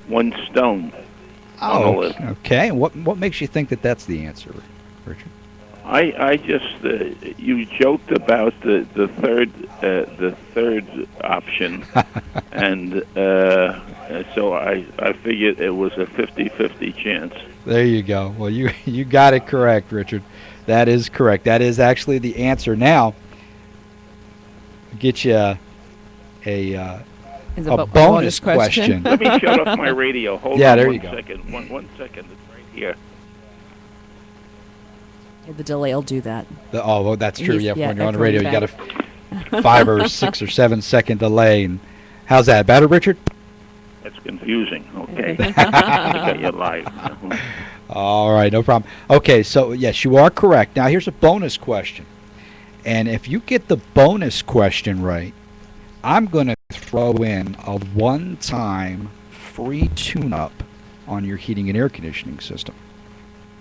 1 stone Oh, monolith. okay. And what makes you think that that's the answer, Richard? I just you joked about the third option, and so I figured it was a 50-50 chance. There you go. Well, you got it correct, Richard. That is correct. That is actually the answer. Now, get you a Is a a bonus question. Let me shut off my radio. Hold Yeah, on there one you go. second. One second. It's right here. The delay will do that. Well, that's true. He's- Yeah, yeah, when you're on the echoing radio, you back. got a 5 or 6 or 7 second delay. And how's that? Better, Richard? That's confusing. Okay. I got you live. All right, no problem. Okay, so yes, you are correct. Now here's a bonus question. And if you get the bonus question right, I'm going to throw in a one-time free tune-up on your heating and air conditioning system.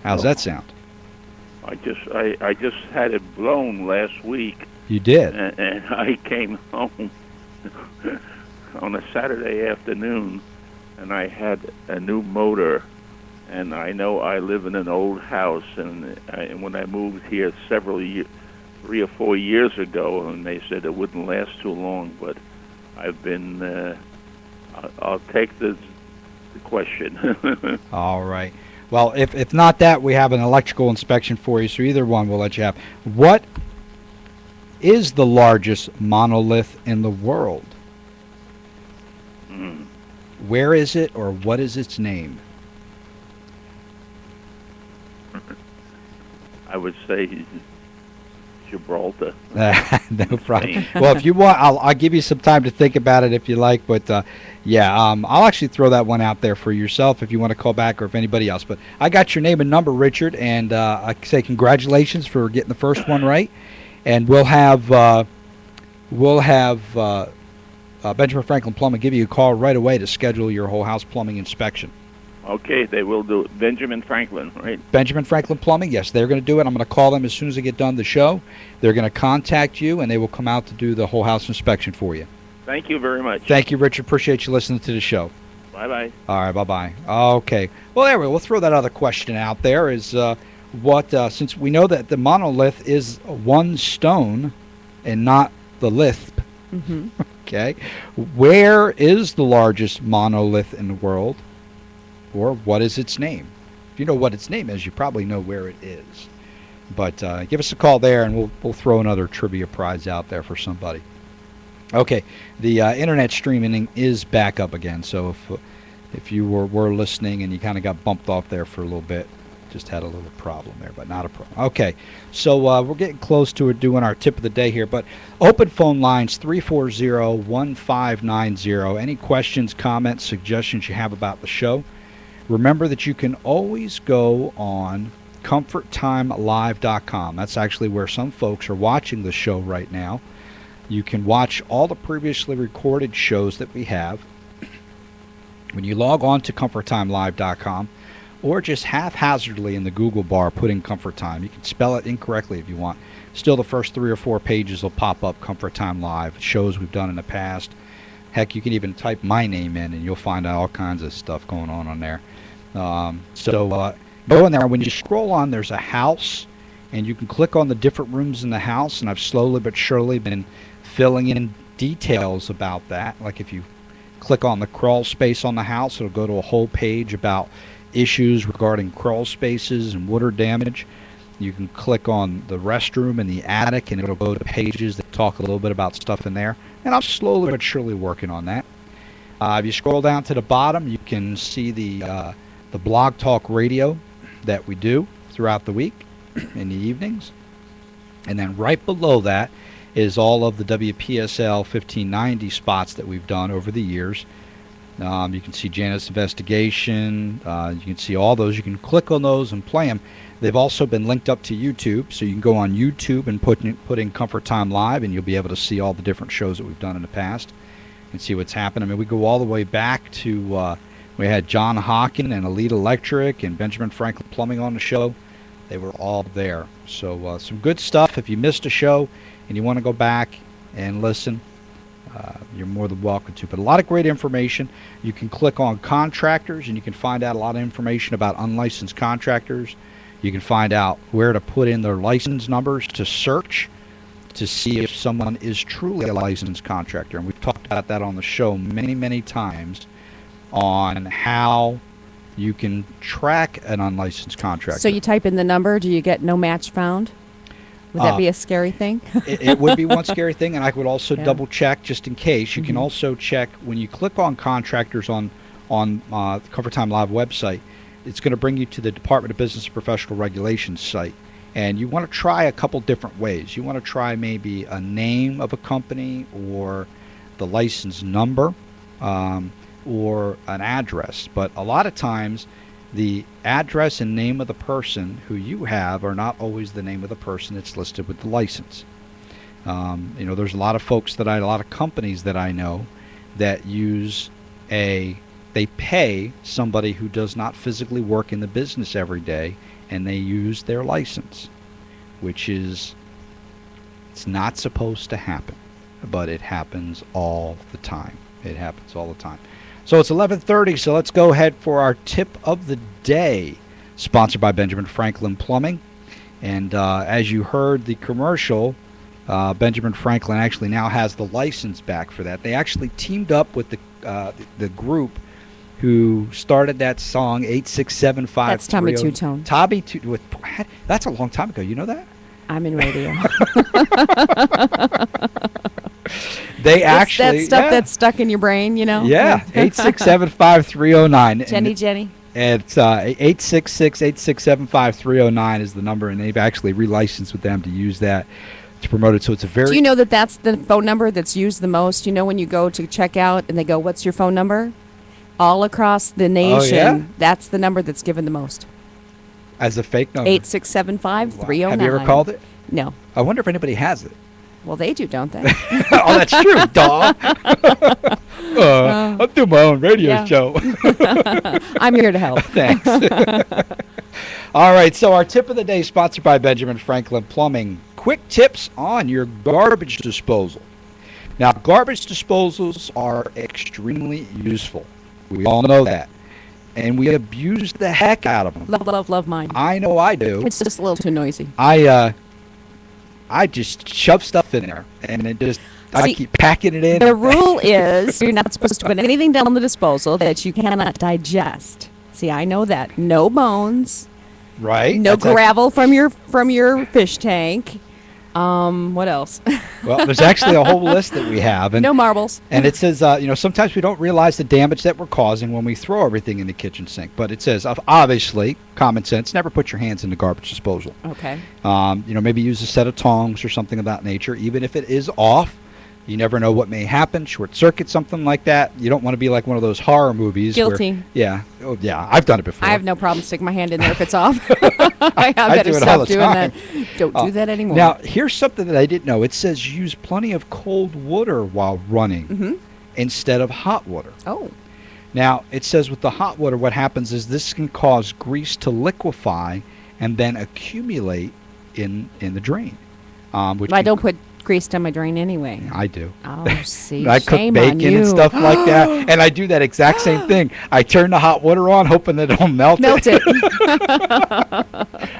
How's that sound? I just had it blown last week, You did. and I came home on a Saturday afternoon, and I had a new motor. And I know I live in an old house, and when I moved here several years, 3 or 4 years ago, and they said it wouldn't last too long, but I've been. I'll take the question. All right. Well, if not that, we have an electrical inspection for you, so either one we'll let you have. What is the largest monolith in the world? Where is it, or what is its name? I would say Gibraltar. No problem. Well, if you want, I'll give you some time to think about it if you like. But yeah, I'll actually throw that one out there for yourself if you want to call back or if anybody else. But I got your name and number, Richard, and I say congratulations for getting the first one right. And we'll have Benjamin Franklin Plumbing give you a call right away to schedule your whole house plumbing inspection. Okay, they will do it. Benjamin Franklin, right? Benjamin Franklin Plumbing, yes, they're going to do it. I'm going to call them as soon as they get done the show. They're going to contact you, and they will come out to do the whole house inspection for you. Thank you very much. Thank you, Richard. Appreciate you listening to the show. Bye-bye. All right, bye-bye. Okay. Well, there we go. We'll throw that other question out there is since we know that the monolith is 1 stone and not the lithe, Mm-hmm. okay, where is the largest monolith in the world? Or what is its name? If you know what its name is, you probably know where it is. But give us a call there, and we'll throw another trivia prize out there for somebody. Okay, the internet streaming is back up again. So if you were listening and you kind of got bumped off there for a little bit, just had a little problem there, but not a problem. Okay, so we're getting close to doing our tip of the day here. But open phone lines 340-1590. Any questions, comments, suggestions you have about the show? Remember that you can always go on ComfortTimeLive.com. That's actually where some folks are watching the show right now. You can watch all the previously recorded shows that we have. When you log on to ComfortTimeLive.com, or just haphazardly in the Google bar put in Comfort Time. You can spell it incorrectly if you want. Still, the first 3 or 4 pages will pop up Comfort Time Live, shows we've done in the past. Heck, you can even type my name in and you'll find out all kinds of stuff going on there. Go in there. When you scroll on, there's a house, and you can click on the different rooms in the house, and I've slowly but surely been filling in details about that. Like if you click on the crawl space on the house, it'll go to a whole page about issues regarding crawl spaces and water damage. You can click on the restroom and the attic, and it'll go to pages that talk a little bit about stuff in there. And I'm slowly but surely working on that. If you scroll down to the bottom, you can see the Blog Talk Radio that we do throughout the week in the evenings. And then right below that is all of the WPSL 1590 spots that we've done over the years. You can see Janet's Investigation. You can see all those. You can click on those and play them. They've also been linked up to YouTube, so you can go on YouTube and put in Comfort Time Live, and you'll be able to see all the different shows that we've done in the past and see what's happened. I mean, we go all the way back to we had John Hawken and Elite Electric and Benjamin Franklin Plumbing on the show. They were all there. So some good stuff. If you missed a show and you want to go back and listen, you're more than welcome to. But a lot of great information. You can click on contractors and you can find out a lot of information about unlicensed contractors. You can find out where to put in their license numbers to search to see if someone is truly a licensed contractor. And we've talked about that on the show many, many times on how you can track an unlicensed contractor. So you type in the number, do you get no match found? Would that be a scary thing? It would be one scary thing, and I would also Yeah. double check just in case. You can also check when you click on contractors on the Cover Time Live website. It's going to bring you to the Department of Business and Professional Regulations site, and you want to try a couple different ways. You want to try maybe a name of a company or the license number or an address. But a lot of times, the address and name of the person who you have are not always the name of the person that's listed with the license. There's a lot of folks a lot of companies that I know that they pay somebody who does not physically work in the business every day, and they use their license, which it's not supposed to happen, but it happens all the time. It happens all the time. So it's 11:30, so let's go ahead for our tip of the day, sponsored by Benjamin Franklin Plumbing. And as you heard the commercial, Benjamin Franklin actually now has the license back for that. They actually teamed up with the group who started that song 86753. That's Tommy Two-Tone. That's a long time ago. You know that? I'm in radio. They It's actually that stuff that's stuck in your brain, you know? Yeah, 8675309. Jenny. It's 866-8675309 is the number, and they've actually relicensed with them to use that to promote it. So it's a very... Do you know that that's the phone number that's used the most? You know when you go to check out and they go, what's your phone number? All across the nation, yeah? that's the number that's given the most. As a fake number. 8675309. Have you ever called it? No. I wonder if anybody has it. Well, they do, don't they? Oh, that's true, dog. I'll do my own radio Yeah. show. I'm here to help. Thanks. All right, so our tip of the day, sponsored by Benjamin Franklin Plumbing. Quick tips on your garbage disposal. Now, garbage disposals are extremely useful. We all know that. And we abuse the heck out of them. Love mine. I know I do. It's just a little too noisy. I just shove stuff in there, and I See, keep packing it in. The rule is you're not supposed to put anything down the disposal that you cannot digest. See, I know that. No bones. Right? No That's gravel from your fish tank. What else? Well, there's actually a whole list that we have, and No marbles. and it says sometimes we don't realize the damage that we're causing when we throw everything in the kitchen sink. But it says obviously common sense: never put your hands in the garbage disposal. Okay. Maybe use a set of tongs or something of that nature. Even if it is off, you never know what may happen. Short circuit, something like that. You don't want to be like one of those horror movies. Guilty. Yeah, I've done it before. I have no problem sticking my hand in there if it's off. I I better do it all stop the doing time. that. Don't do that anymore. Now, here's something that I didn't know. It says use plenty of cold water while running instead of hot water. Oh. Now, it says with the hot water, what happens is this can cause grease to liquefy and then accumulate in the drain. Which I don't put grease down my drain anyway. I do. Oh, see, I cook shame on bacon you. and stuff like that, and I do that exact same thing. I turn the hot water on, hoping that it'll melt Melt it.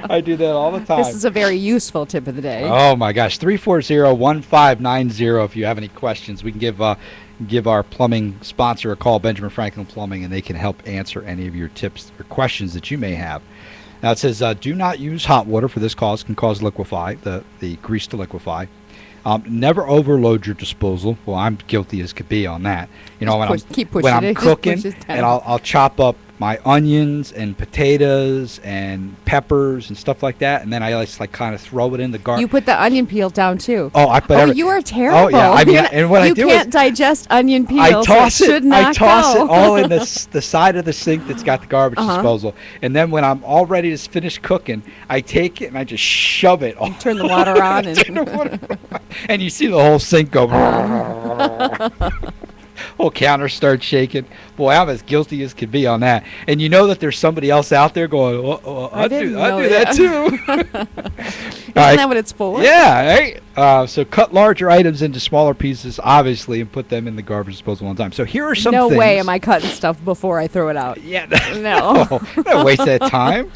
I do that all the time. This is a very useful tip of the day. Oh my gosh, 340-1590 if you have any questions. We can give our plumbing sponsor a call, Benjamin Franklin Plumbing, and they can help answer any of your tips or questions that you may have. Now it says do not use hot water for this cause. Can cause liquefy, the grease to liquefy. Never overload your disposal. Well, I'm guilty as could be on that. Keep pushing when I'm it. Just cooking, push it down. and I'll chop up my onions and potatoes and peppers and stuff like that, and then I just kind of throw it in the garbage. You put the onion peel down too. Oh, I put Oh, every- you are terrible. Oh yeah, I mean, and what I do you is can't digest onion peels. I toss it. Should it. not I toss go. it all in the side of the sink that's got the garbage Uh-huh. disposal, and then when I'm all ready to finish cooking, I take it and I just shove it. All Turn the water on and Turn the water on. And you see the whole sink go. Whole counter starts shaking. Boy, I'm as guilty as could be on that. And you know that there's somebody else out there going, I do didn't know that too. Isn't right. that what it's for? Yeah, right? So cut larger items into smaller pieces, obviously, and put them in the garbage disposal on time. So here are some No things. way am I cutting stuff before I throw it out. Yeah, No. don't waste that time.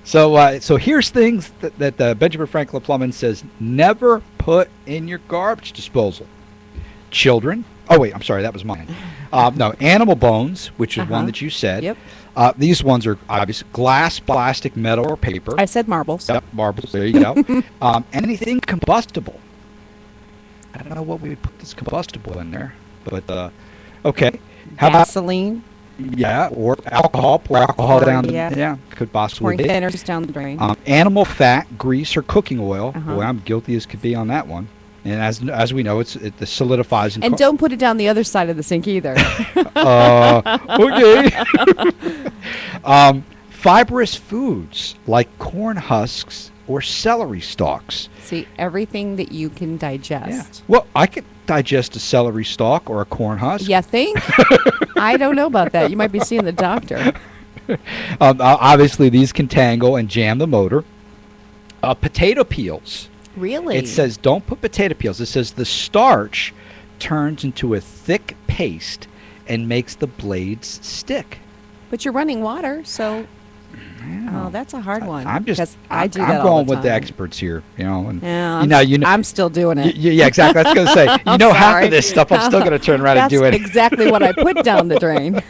So here's things that Benjamin Franklin Plumbing says never put in your garbage disposal. Children. Oh wait, I'm sorry, that was mine. No, animal bones, which is one that you said. Yep. These ones are obviously glass, plastic, metal, or paper. I said marbles. Yep, marbles. There you go. Anything combustible. I don't know what we would put this combustible in there, but okay. How about Gasoline. yeah, or alcohol? Pour alcohol down. Yeah. Could possibly Pouring be. thinners down the drain. Animal fat, grease, or cooking oil. Uh-huh. Boy, I'm guilty as could be on that one. And as we know, it solidifies and Don't put it down the other side of the sink either. okay. Fibrous foods like corn husks or celery stalks. See, everything that you can digest. Well, I could digest a celery stalk or a corn husk. You think? I don't know about that. You might be seeing the doctor. Obviously, these can tangle and jam the motor. Potato peels. Really? It says don't put potato peels. It says the starch turns into a thick paste and makes the blades stick. But you're running water, so oh, that's a hard one. I'm just 'cause I do I'm that going all the with the time. experts here, you know. And Yeah, you know, I'm still doing it. yeah, exactly. I was going to say, you I'm know, half sorry. of this stuff, I'm still going to turn around and That's do it. exactly what I put down the drain.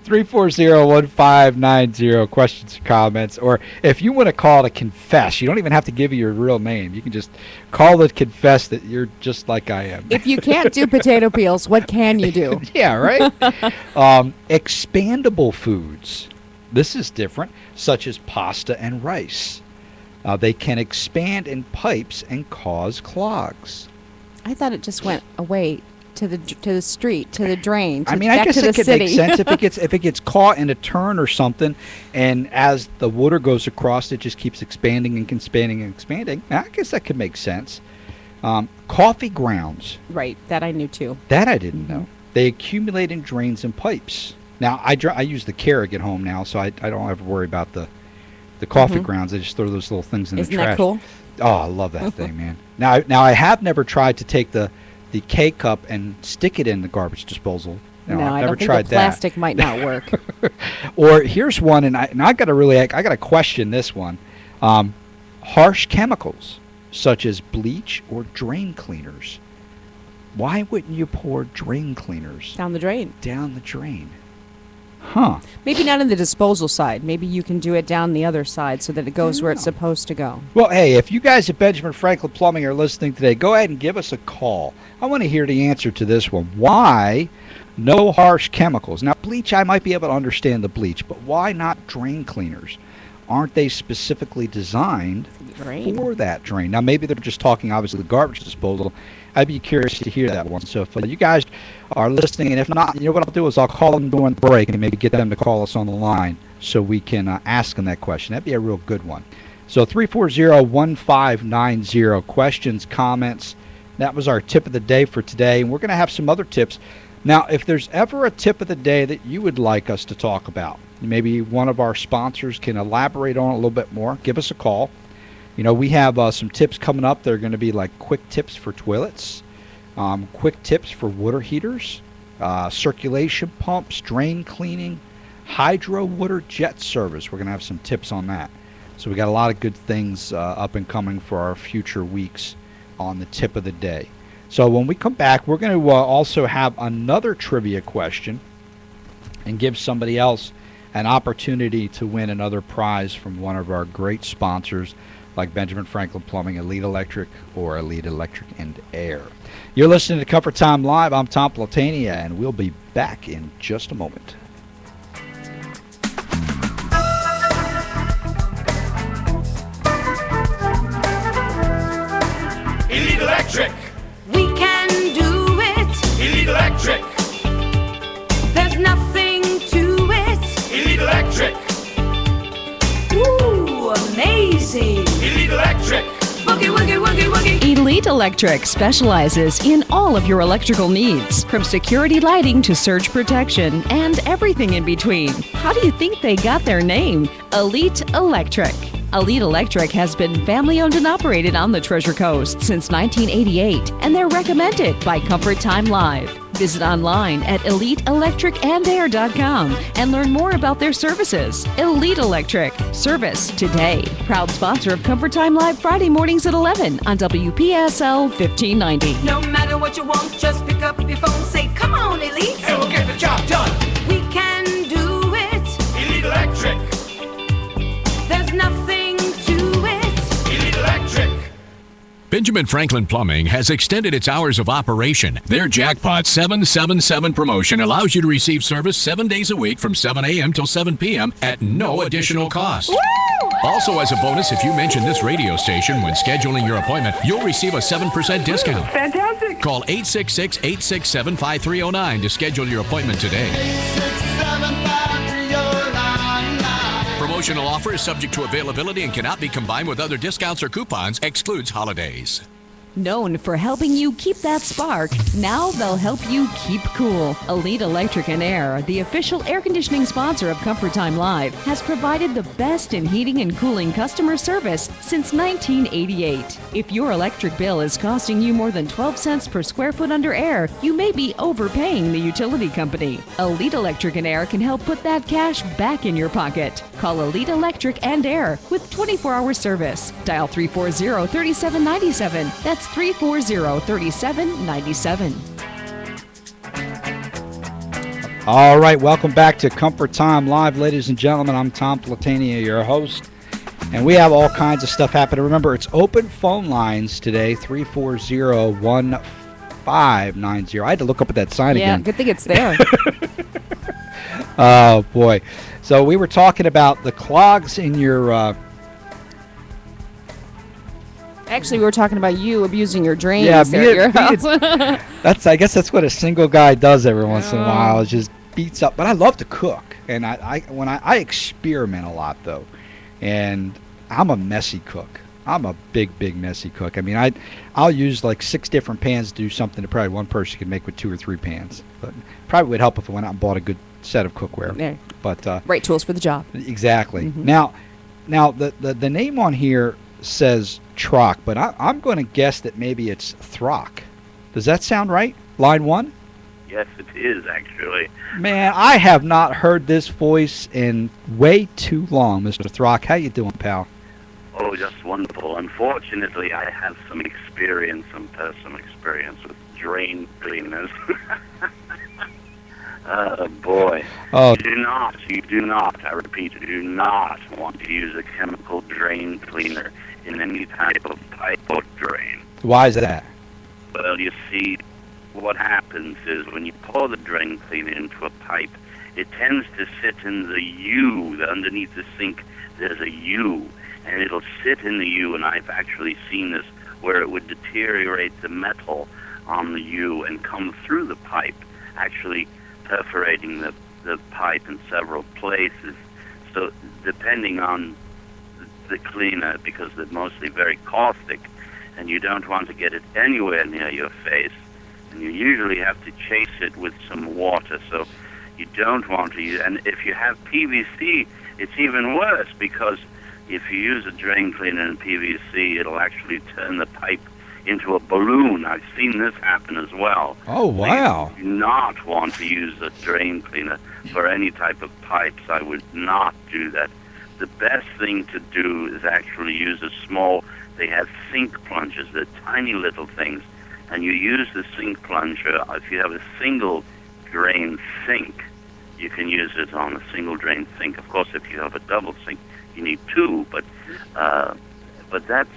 340-1590, questions or comments. Or if you want to call to confess, you don't even have to give your real name. You can just call to confess that you're just like I am. If you can't do potato peels, what can you do? Yeah, right? Expandable foods. This is different, such as pasta and rice. They can expand in pipes and cause clogs. I thought it just went away to the street, to the drain, I mean, I back guess to the it could city. make sense if it gets caught in a turn or something, and as the water goes across, it just keeps expanding and expanding and expanding. I guess that could make sense. Coffee grounds. Right, that I knew too. That I didn't know. They accumulate in drains and pipes. Now, I use the Keurig at home now, so I don't ever worry about the coffee grounds. I just throw those little things in Isn't the trash. that cool? Oh, I love that thing, man. Now I have never tried to take the K-cup and stick it in the garbage disposal. No, I've I never don't think tried the plastic might not work. that. Or here's one, and I got to question this one. Harsh chemicals such as bleach or drain cleaners. Why wouldn't you pour drain cleaners Down the drain. down the drain? Huh. Maybe not in the disposal side. Maybe you can do it down the other side so that it goes where it's supposed to go. Well, hey, if you guys at Benjamin Franklin Plumbing are listening today, go ahead and give us a call. I want to hear the answer to this one. Why no harsh chemicals? Now, bleach, I might be able to understand the bleach, but why not drain cleaners? Aren't they specifically designed Drain. for that drain? Now, maybe they're just talking, obviously, the garbage disposal. I'd be curious to hear that one. So if you guys are listening, and if not, you know what I'll do is I'll call them during the break and maybe get them to call us on the line so we can ask them that question. That'd be a real good one. So 340-1590, questions, comments. That was our tip of the day for today, and we're going to have some other tips. Now, if there's ever a tip of the day that you would like us to talk about, maybe one of our sponsors can elaborate on it a little bit more, give us a call. You know, we have some tips coming up. They're going to be like quick tips for toilets, quick tips for water heaters, circulation pumps, drain cleaning, hydro water jet service. We're going to have some tips on that. So we got a lot of good things up and coming for our future weeks on the tip of the day. So when we come back, we're going to also have another trivia question and give somebody else an opportunity to win another prize from one of our great sponsors like Benjamin Franklin Plumbing, Elite Electric, or Elite Electric and Air. You're listening to Comfort Time Live. I'm Tom Platania, and we'll be back in just a moment. Elite Electric. We can do it. Elite Electric. There's nothing to it. Elite Electric. Ooh, amazing. Elite Electric. Boogie, woogie, woogie, woogie. Elite Electric specializes in all of your electrical needs, from security lighting to surge protection and everything in between. How do you think they got their name? Elite Electric. Elite Electric has been family owned and operated on the Treasure Coast since 1988, and they're recommended by Comfort Time Live. Visit online at eliteelectricandair.com and learn more about their services. Elite Electric. Service today. Proud sponsor of Comfort Time Live Friday mornings at 11 on WPSL 1590. No matter what you want, just pick up your phone, say, come on, Elite. And we'll get the job done. We can do it. Elite Electric. There's nothing to it. Elite Electric. Benjamin Franklin Plumbing has extended its hours of operation. Their Jackpot 777 promotion allows you to receive service 7 days a week from 7 a.m. till 7 p.m. at no additional cost. Also, as a bonus, if you mention this radio station when scheduling your appointment, you'll receive a 7% discount. Fantastic. Call 866-867-5309 to schedule your appointment today. Promotional offer is subject to availability and cannot be combined with other discounts or coupons. Excludes holidays. Known for helping you keep that spark, now they'll help you keep cool. Elite Electric and Air, the official air conditioning sponsor of Comfort Time Live, has provided the best in heating and cooling customer service since 1988. If your electric bill is costing you more than 12 cents per square foot under air, you may be overpaying the utility company. Elite Electric and Air can help put that cash back in your pocket. Call Elite Electric and Air with 24-hour service. Dial 340-3797. That's 340-3797. All right, welcome back to Comfort Time Live, ladies and gentlemen. I'm Tom Platania, your host, and we have all kinds of stuff happening. Remember, it's open phone lines today, 340-1590. I had to look up at that sign Yeah, again. good thing it's there. Oh, boy. So we were talking about the clogs in your... Actually, we were talking about you abusing your drains Yeah, there at your house. I guess that's what a single guy does every once in a while, is just beats up. But I love to cook, and I experiment a lot though, and I'm a messy cook. I'm a big messy cook. I mean, I'll use like 6 different pans to do something that probably one person could make with 2 or 3 pans. But probably would help if I went out and bought a good set of cookware. Yeah. But Right tools for the job. exactly. Mhm. Now the name on here says Trock, but I'm going to guess that maybe it's Throck. Does that sound right? Line 1? Yes, it is, actually. Man, I have not heard this voice in way too long, Mr. Throck. How you doing, pal? Oh, just wonderful. Unfortunately, I have some personal experience with drain cleaners. Oh, boy. Oh, You do not, I repeat, you do not want to use a chemical drain cleaner in any type of pipe or drain. why is that? Well, you see, what happens is when you pour the drain cleaner into a pipe, it tends to sit in the U. Underneath the sink, there's a U, and it'll sit in the U, and I've actually seen this where it would deteriorate the metal on the U and come through the pipe, actually perforating the pipe in several places. So depending on the cleaner, because they're mostly very caustic, and you don't want to get it anywhere near your face, and you usually have to chase it with some water, so you don't want to use. And if you have PVC, it's even worse, because if you use a drain cleaner in PVC, it'll actually turn the pipe into a balloon. I've seen this happen as well. Oh, wow. You do not want to use a drain cleaner for any type of pipes. I would not do that. The best thing to do is actually use a small, they have sink plungers. They're tiny little things. And you use the sink plunger. If you have a single drain sink, you can use it on a single drain sink. Of course, if you have a double sink, you need 2, but that's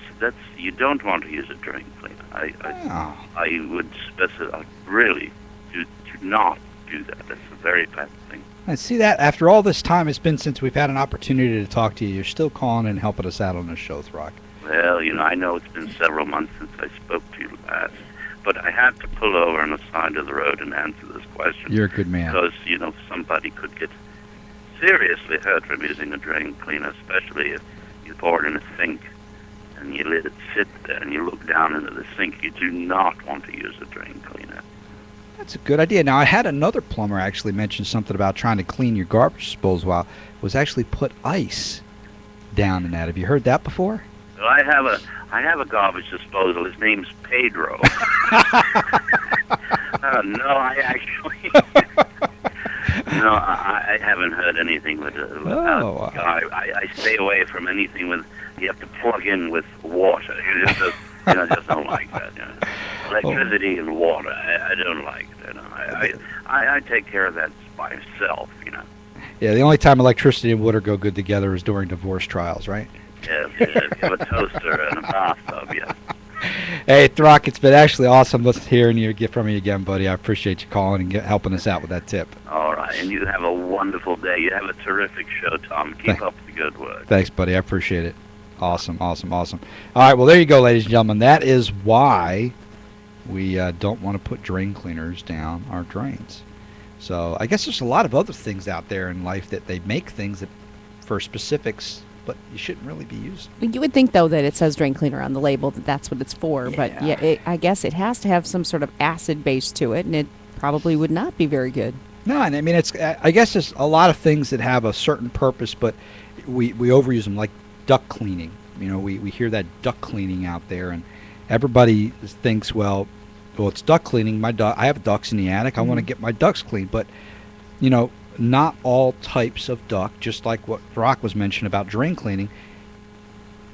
you don't want to use a drain cleaner. I would specify, really do not do that. That's a very bad thing. I see that after all this time it's been since we've had an opportunity to talk to you, you're still calling and helping us out on the show, Throck. Well, I know it's been several months since I spoke to you last, but I had to pull over on the side of the road and answer this question. You're a good man. Because, somebody could get seriously hurt from using a drain cleaner, especially if you pour it in a sink and you let it sit there and you look down into the sink. You do not want to use a drain cleaner. That's a good idea. Now, I had another plumber actually mention something about trying to clean your garbage disposal. Was actually put ice down in that. Have you heard that before? Well, I have a garbage disposal. His name's Pedro. No, I actually no, I haven't heard anything with about I stay away from anything with you have to plug in with water. I just don't like that. Electricity and water, I don't like that. I take care of that by myself. Yeah, the only time electricity and water go good together is during divorce trials, right? Yes, have a toaster and a bathtub, yes. Hey, Throck, it's been actually awesome hearing you get from you again, buddy. I appreciate you calling and helping us out with that tip. All right, and you have a wonderful day. You have a terrific show, Tom. Keep up the good work. Thanks, buddy. I appreciate it. Awesome. All right, well, there you go, ladies and gentlemen. That is why we don't want to put drain cleaners down our drains. So I guess there's a lot of other things out there in life that they make things that for specifics, but you shouldn't really be using. You would think, though, that it says drain cleaner on the label, that that's what it's for. Yeah. But, I guess it has to have some sort of acid base to it, and it probably would not be very good. No, and I mean, I guess there's a lot of things that have a certain purpose, but we overuse them, like duct cleaning. We hear that duct cleaning out there, and everybody thinks, well, it's duct cleaning. I have ducts in the attic. I want to get my ducts cleaned. But, not all types of duct, just like what Brock was mentioning about drain cleaning,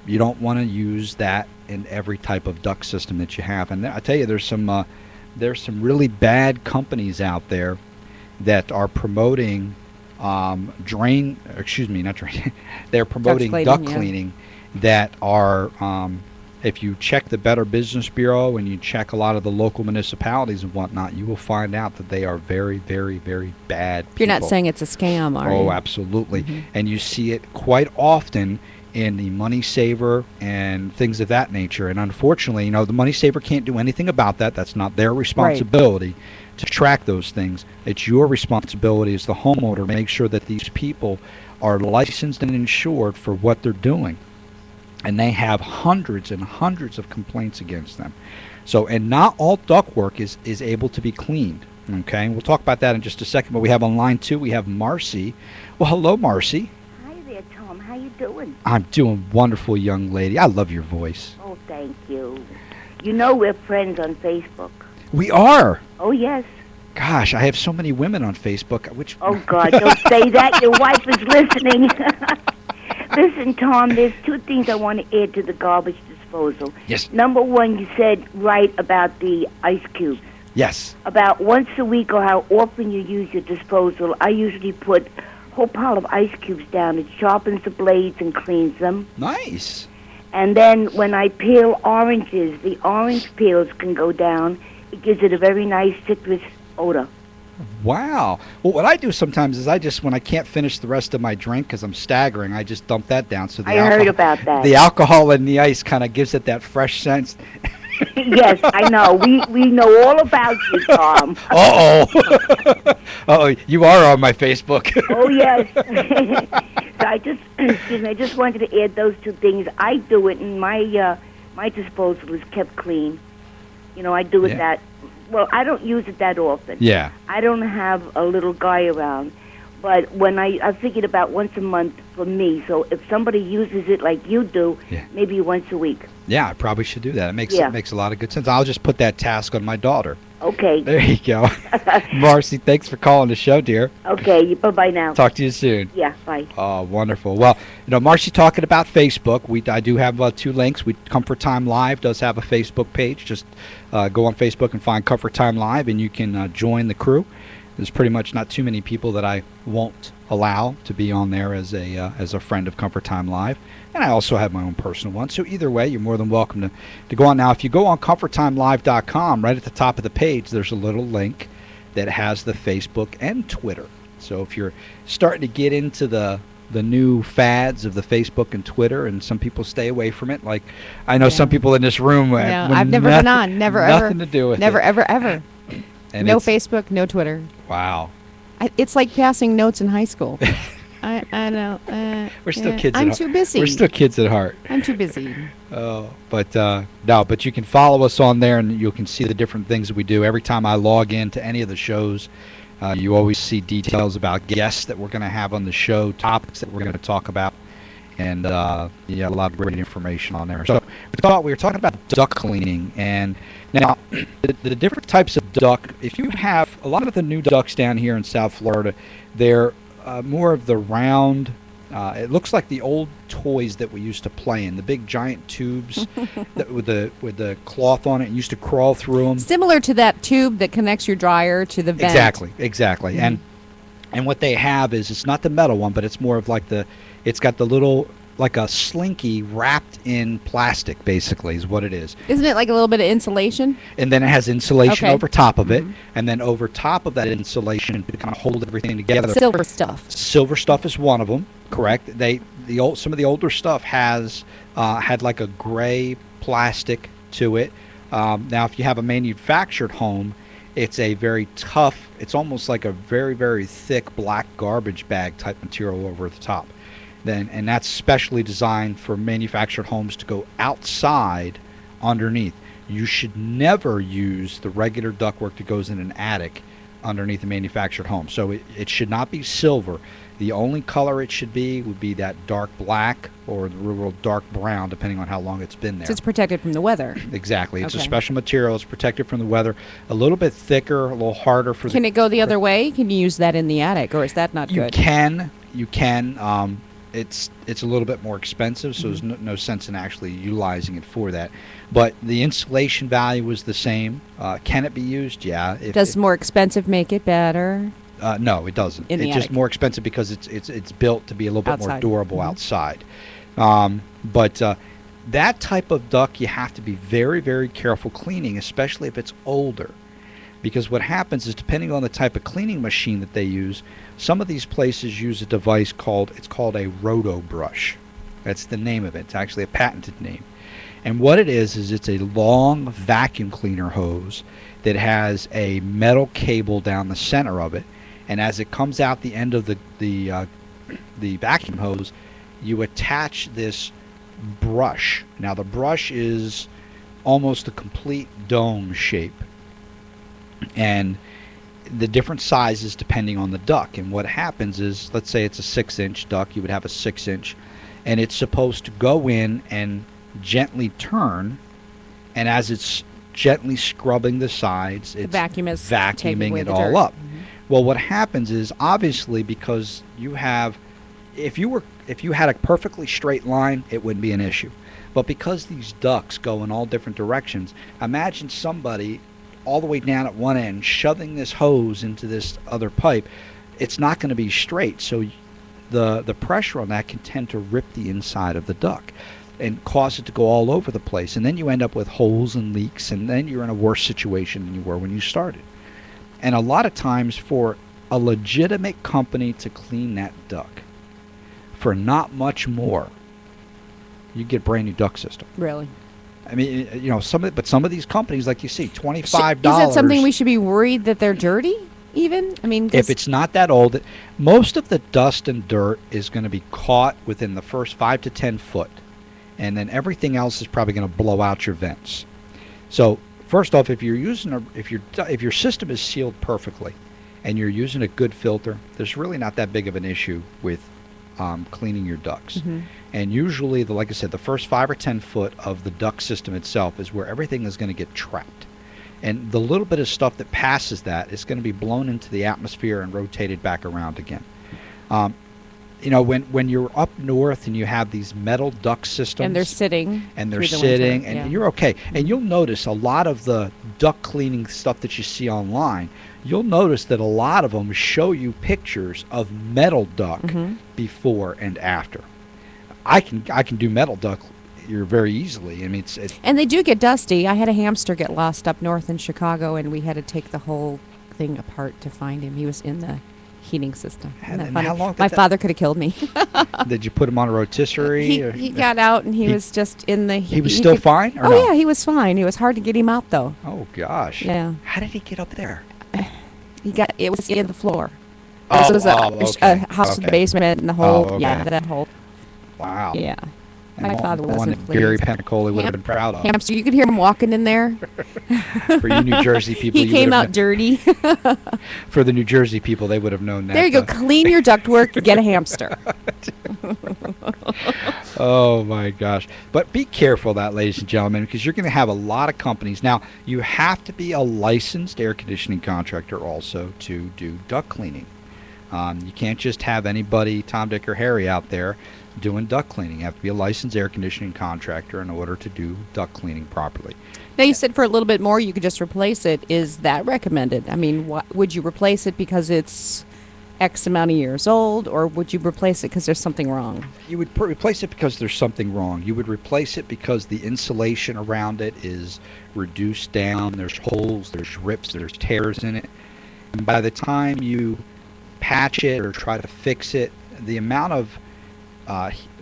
you don't want to use that in every type of duct system that you have. And I tell you, there's some really bad companies out there that are promoting they're promoting duct cleaning that are if you check the Better Business Bureau and you check a lot of the local municipalities and whatnot, you will find out that they are very, very, very bad people. You're not saying it's a scam, are you? Oh, absolutely. And you see it quite often in the Money Saver and things of that nature. And unfortunately, the Money Saver can't do anything about that. That's not their responsibility to track those things. It's your responsibility as the homeowner to make sure that these people are licensed and insured for what they're doing. And they have hundreds and hundreds of complaints against them. So, and not all ductwork is able to be cleaned. Okay, we'll talk about that in just a second. But we have on line 2, we have Marcy. Well, hello, Marcy. Hi there, Tom. How you doing? I'm doing wonderful, young lady. I love your voice. Oh, thank you. We're friends on Facebook. We are. Oh, yes. Gosh, I have so many women on Facebook. Oh, God, don't say that. Your wife is listening. Listen, Tom, there's 2 things I want to add to the garbage disposal. Yes. Number 1, you said right about the ice cubes. Yes. About once a week or how often you use your disposal, I usually put a whole pile of ice cubes down. It sharpens the blades and cleans them. Nice. And then when I peel oranges, the orange peels can go down. It gives it a very nice citrus odor. Wow. Well, what I do sometimes is when I can't finish the rest of my drink because I'm staggering, I just dump that down. So heard about that. The alcohol in the ice kind of gives it that fresh sense. Yes, I know. We know all about you, Tom. Uh-oh, you are on my Facebook. Oh, yes. So I just wanted to add those 2 things. I do it, and my disposal is kept clean. I do it that. Well, I don't use it that often. Yeah. I don't have a little guy around. But when I figured about once a month for me. So if somebody uses it like you do, maybe once a week. Yeah, I probably should do that. It makes a lot of good sense. I'll just put that task on my daughter. Okay. There you go. Marcy, thanks for calling the show, dear. Okay, bye-bye now. Talk to you soon. Yeah, bye. Oh, wonderful. Well, Marcy talking about Facebook. I do have 2 links. Comfort Time Live does have a Facebook page. Just go on Facebook and find Comfort Time Live, and you can join the crew. There's pretty much not too many people that I won't allow to be on there as a friend of Comfort Time Live. And I also have my own personal one. So either way, you're more than welcome to go on. Now, if you go on ComfortTimeLive.com, right at the top of the page, there's a little link that has the Facebook and Twitter. So if you're starting to get into the new fads of the Facebook and Twitter, and some people stay away from it. Like, I know some people in this room. I've never been on. Never, ever. Nothing to do with it. Never, ever, ever. And no Facebook, no Twitter. Wow. It's like passing notes in high school. I know. We're still kids. I'm too busy. We're still kids at heart. I'm too busy. Oh, but you can follow us on there, and you can see the different things that we do. Every time I log into any of the shows, you always see details about guests that we're going to have on the show, topics that we're going to talk about, and yeah, a lot of great information on there. So we were talking about duck cleaning, and now the different types of duck. If you have a lot of the new ducks down here in South Florida, they're more of the round. It looks like the old toys that we used to play in, the big giant tubes with the cloth on it, and used to crawl through them. Similar to that tube that connects your dryer to the vent. Exactly. Mm-hmm. And what they have is, it's not the metal one, but it's more of like it's got the little, like a slinky wrapped in plastic, basically, is what it is. Isn't it like a little bit of insulation? And then it has insulation Okay. over top of it, and then over top of that insulation to kind of hold everything together. Silver stuff. Silver stuff is one of them, correct? Some of the older stuff has had like a gray plastic to it. Now, if you have a manufactured home, it's a very tough. It's almost like a very, very thick black garbage bag type material over the top. And that's specially designed for manufactured homes to go outside underneath. You should never use the regular ductwork that goes in an attic underneath a manufactured home. So it should not be silver. The only color it should be would be that dark black or the real dark brown, depending on how long it's been there. So it's protected from the weather. Exactly. It's a Okay. special material. It's protected from the weather. A little bit thicker, a little harder for Can it go the other way? Can you use that in the attic, or is that not You good? can. It's a little bit more expensive, so there's no sense in actually utilizing it for that. But the insulation value is the same. Can it be used? Yeah. Does more expensive make it better? No, it doesn't. In the It's just attic. more expensive because it's built to be a little bit more Outside. durable Mhm. outside. But that type of duck, you have to be very, very careful cleaning, especially if it's older. Because what happens is, depending on the type of cleaning machine that they use, some of these places use a device called a roto brush. That's the name of it. It's actually a patented name. And what it is it's a long vacuum cleaner hose that has a metal cable down the center of it. And as it comes out the end of the vacuum hose, you attach this brush. Now, the brush is almost a complete dome shape, and the different sizes depending on the duck. And what happens is, let's say it's a 6-inch duck, you would have a 6-inch, and it's supposed to go in and gently turn, and as it's gently scrubbing the sides, it's vacuum is taking vacuuming away it the all dirt. up. Well, what happens is, obviously, because you have, if you had a perfectly straight line, it wouldn't be an issue. But because these ducts go in all different directions, imagine somebody all the way down at one end shoving this hose into this other pipe. It's not going to be straight, so the pressure on that can tend to rip the inside of the duct and cause it to go all over the place, and then you end up with holes and leaks, and then you're in a worse situation than you were when you started. And a lot of times, for a legitimate company to clean that duct for not much more, you get a brand new duct system. Really? I mean, some of these companies, like you see, $25. Is that something we should be worried that they're dirty? Even? I mean, if it's not that old, most of the dust and dirt is going to be caught within the first 5 to 10 foot, and then everything else is probably going to blow out your vents. So first off, if your system is sealed perfectly, and you're using a good filter, there's really not that big of an issue with cleaning your ducts. Mm-hmm. And usually, like I said, the first 5 or 10 foot of the duct system itself is where everything is going to get trapped. And the little bit of stuff that passes that is going to be blown into the atmosphere and rotated back around again. When you're up north and you have these metal duct systems, and they're sitting, and yeah. you're okay. And you'll notice a lot of the duct cleaning stuff that you see online, you'll notice that a lot of them show you pictures of metal duct before and after. I can do metal duct very easily. I mean, and they do get dusty. I had a hamster get lost up north in Chicago, and we had to take the whole thing apart to find him. He was in the heating system. Isn't that And funny? how long did My that- father could have killed me. Did you put him on a rotisserie? or- he got out, and he was just in the. He was still fine? Or Oh no? yeah, he was fine. It was hard to get him out though. Oh gosh. Yeah. How did he get up there? It was in the floor. Oh, This was a okay. house in the Okay. basement, and the whole Oh, okay. that whole. Wow. Yeah. And My father one wasn't that pleased. Gary Pentacoli would have been proud of. Hamster, you could hear him walking in there. For you New Jersey people, He you came would have out dirty. For the New Jersey people, they would have known that. There you go. Clean your ductwork. Get a hamster. Oh my gosh. But be careful of that, ladies and gentlemen, because you're going to have a lot of companies. Now, you have to be a licensed air conditioning contractor also to do duct cleaning. You can't just have anybody, Tom, Dick, or Harry out there doing duct cleaning. You have to be a licensed air conditioning contractor in order to do duct cleaning properly. Now, you said for a little bit more you could just replace it. Is that recommended? I mean, would you replace it because it's X amount of years old, or would you replace it because there's something wrong? You would replace it because there's something wrong. You would replace it because the insulation around it is reduced down. There's holes, there's rips, there's tears in it. And by the time you patch it or try to fix it, the amount of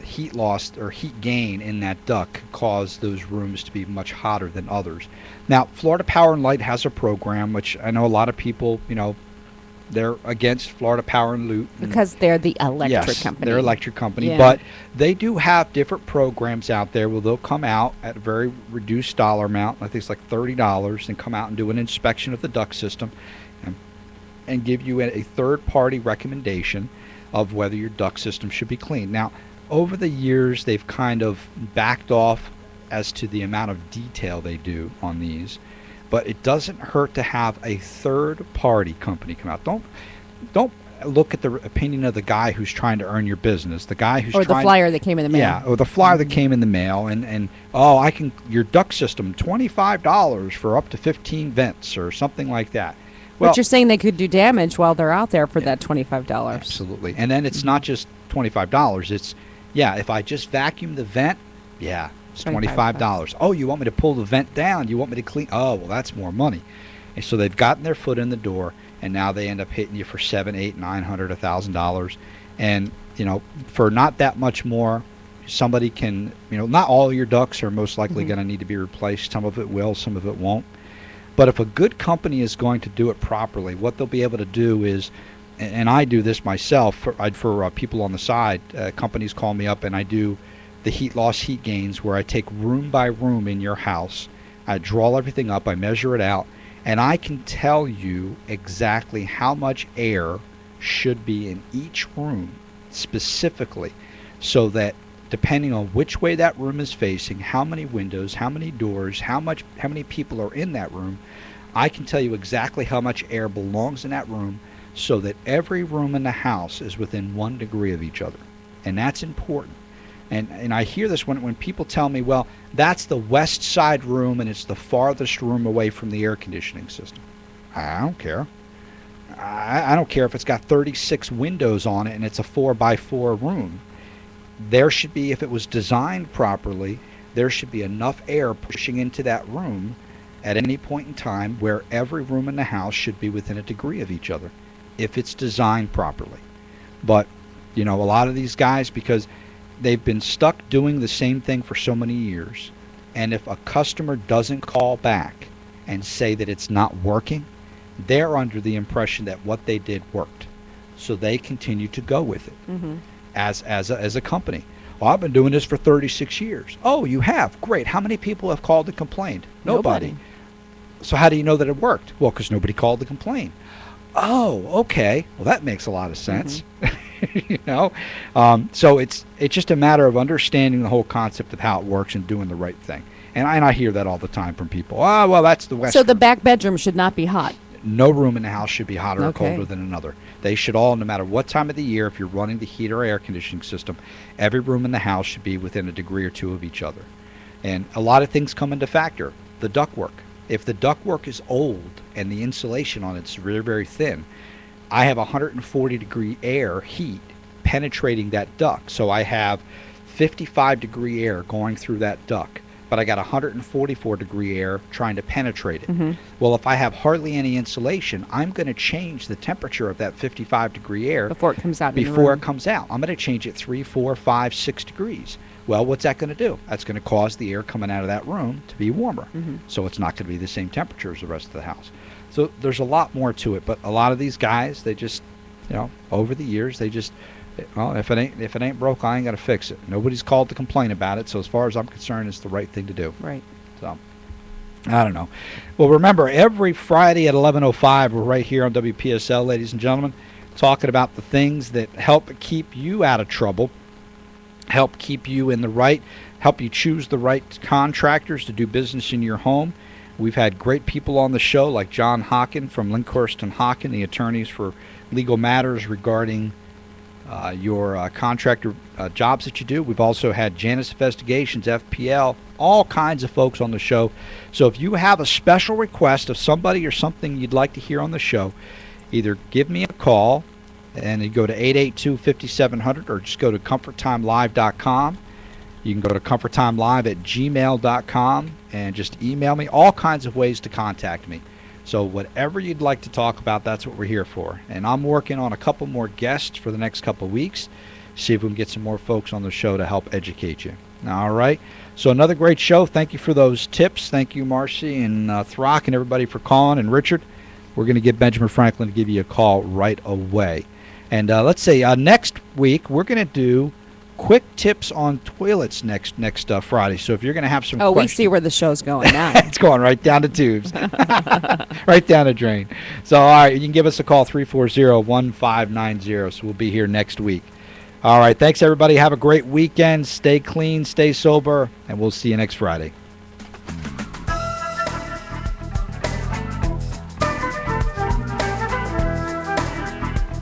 heat loss or heat gain in that duct could cause those rooms to be much hotter than others. Now, Florida Power and Light has a program, which I know a lot of people, they're against Florida Power and Light. Because they're the electric company. They're electric company, Yeah. but they do have different programs out there where they'll come out at a very reduced dollar amount. I think it's like $30, and come out and do an inspection of the duct system and give you a third-party recommendation of whether your duct system should be cleaned. Now, over the years, they've kind of backed off as to the amount of detail they do on these, but it doesn't hurt to have a third-party company come out. Don't look at the opinion of the guy who's trying to earn your business, the guy who's or the flyer that came in the mail. Yeah, or the flyer that came in the mail, and your duct system, $25 for up to 15 vents or something like that. Well, But you're saying they could do damage while they're out there for that $25. absolutely. And then it's not just $25. It's, if I just vacuum the vent, it's $25. Oh, you want me to pull the vent down? You want me to clean? Oh, well, that's more money. And so they've gotten their foot in the door, and now they end up hitting you for $700, $800, $900, $1,000. And, for not that much more, somebody can, not all your ducts are most likely going to need to be replaced. Some of it will, some of it won't. But if a good company is going to do it properly, what they'll be able to do is, and I do this myself for people on the side, companies call me up and I do the heat loss, heat gains, where I take room by room in your house. I draw everything up, I measure it out, and I can tell you exactly how much air should be in each room specifically, so that depending on which way that room is facing, how many windows, how many doors, how many people are in that room, I can tell you exactly how much air belongs in that room, so that every room in the house is within 1 degree of each other. And that's important. And I hear this when people tell me, well, that's the west side room and it's the farthest room away from the air conditioning system. I don't care. I don't care if it's got 36 windows on it and it's a 4x4 room. There should be, if it was designed properly, there should be enough air pushing into that room at any point in time where every room in the house should be within a degree of each other, if it's designed properly. But, a lot of these guys, because they've been stuck doing the same thing for so many years, and if a customer doesn't call back and say that it's not working, they're under the impression that what they did worked. So they continue to go with it. As a company. Well, I've been doing this for 36 years. Oh, you have? Great. How many people have called and complained? Nobody. So how do you know that it worked? Well, because nobody called to complain. Oh, okay. Well, that makes a lot of sense. So it's just a matter of understanding the whole concept of how it works and doing the right thing. And I hear that all the time from people. Oh, well, that's the West. So the back bedroom should not be hot. No room in the house should be hotter or Okay. colder than another. They should all, no matter what time of the year, if you're running the heat or air conditioning system, every room in the house should be within a degree or two of each other. And a lot of things come into factor. The ductwork. If the ductwork is old and the insulation on it's very, very thin, I have 140 degree air heat penetrating that duct. So I have 55 degree air going through that duct, but I got 144 degree air trying to penetrate it. Well, if I have hardly any insulation, I'm going to change the temperature of that 55 degree air Before it comes out in the before room. it comes out. I'm going to change it 3, 4, 5, 6 degrees. Well, what's that going to do? That's going to cause the air coming out of that room to be warmer. So it's not going to be the same temperature as the rest of the house. So there's a lot more to it, but a lot of these guys, they just, over the years, they just, well, if it ain't broke, I ain't got to fix it. Nobody's called to complain about it, so as far as I'm concerned, it's the right thing to do. Right. So, I don't know. Well, remember, every Friday at 11:05, we're right here on WPSL, ladies and gentlemen, talking about the things that help keep you out of trouble. help keep you in the right, help you choose the right contractors to do business in your home. We've had great people on the show like John Hockin from Linkhurst and Hockin, the attorneys for legal matters regarding your contractor jobs that you do. We've also had Janus Investigations, FPL, all kinds of folks on the show. So if you have a special request of somebody or something you'd like to hear on the show, either give me a call and you go to 882-5700 or just go to comforttimelive.com. You can go to comforttimelive@gmail.com and just email me. All kinds of ways to contact me. So whatever you'd like to talk about, that's what we're here for. And I'm working on a couple more guests for the next couple of weeks. See if we can get some more folks on the show to help educate you. All right. So another great show. Thank you for those tips. Thank you, Marcy and Throck and everybody for calling. And Richard, we're going to get Benjamin Franklin to give you a call right away. And let's say next week we're going to do quick tips on toilets next Friday. So if you're going to have some questions. We see where the show's going now. It's going right down the tubes. Right down the drain. So, all right, you can give us a call, 340-1590. So we'll be here next week. All right, thanks, everybody. Have a great weekend. Stay clean, stay sober, and we'll see you next Friday.